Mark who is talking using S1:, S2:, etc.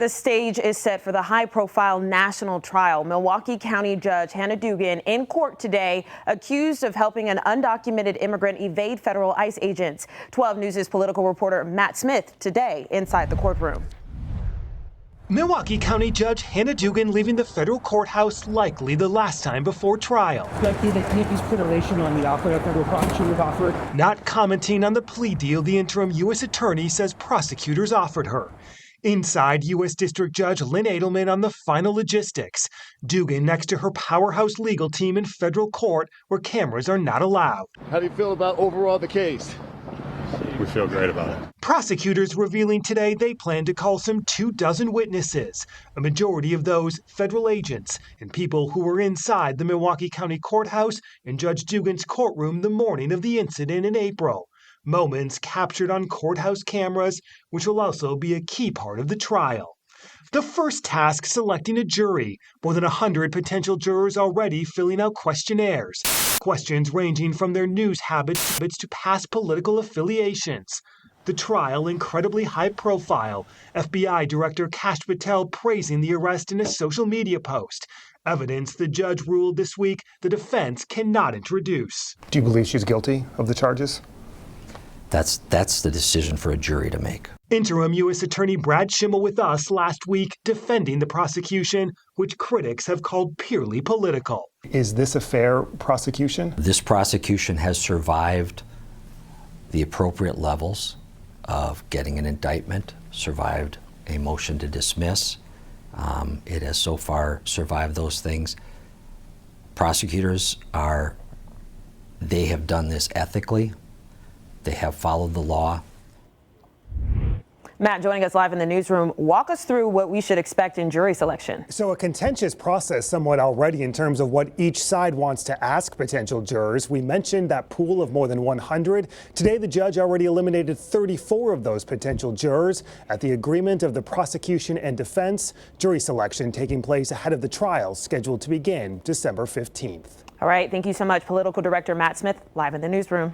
S1: The stage is set for the high-profile national trial. Milwaukee County Judge Hannah Dugan in court today, accused of helping an undocumented immigrant evade federal ICE agents. 12 News' political reporter Matt Smith today inside the courtroom.
S2: Milwaukee County Judge Hannah Dugan leaving the federal courthouse likely the last time before trial.
S3: Consideration on the offer that federal prosecutors offered.
S2: Not commenting on the plea deal the interim U.S. attorney says prosecutors offered her. Inside, U.S. District Judge Lynn Edelman on the final logistics. Dugan next to her powerhouse legal team in federal court where cameras are not allowed.
S4: How do you feel about overall the case?
S5: We feel great about it.
S2: Prosecutors revealing today they plan to call some 24 witnesses, a majority of those federal agents and people who were inside the Milwaukee County Courthouse and Judge Dugan's courtroom the morning of the incident in April. Moments captured on courthouse cameras, which will also be a key part of the trial. The first task, selecting a jury. More than 100 potential jurors already filling out questionnaires. Questions ranging from their news habits to past political affiliations. The trial incredibly high profile. FBI Director Kash Patel praising the arrest in a social media post. Evidence the judge ruled this week the defense cannot introduce.
S6: Do you believe she's guilty of the charges?
S7: That's the decision for a jury to make.
S2: Interim U.S. Attorney Brad Schimmel with us last week defending the prosecution, which critics have called purely political.
S6: Is this a fair prosecution?
S7: This prosecution has survived the appropriate levels of getting an indictment, survived a motion to dismiss. It has so far survived those things. Prosecutors they have done this ethically. They have followed the law.
S1: Matt, joining us live in the newsroom, walk us through what we should expect in jury selection.
S6: So a contentious process somewhat already in terms of what each side wants to ask potential jurors. We mentioned that pool of more than 100. Today, the judge already eliminated 34 of those potential jurors at the agreement of the prosecution and defense. Jury selection taking place ahead of the trial scheduled to begin December 15th.
S1: All right. Thank you so much, Political Director Matt Smith, live in the newsroom.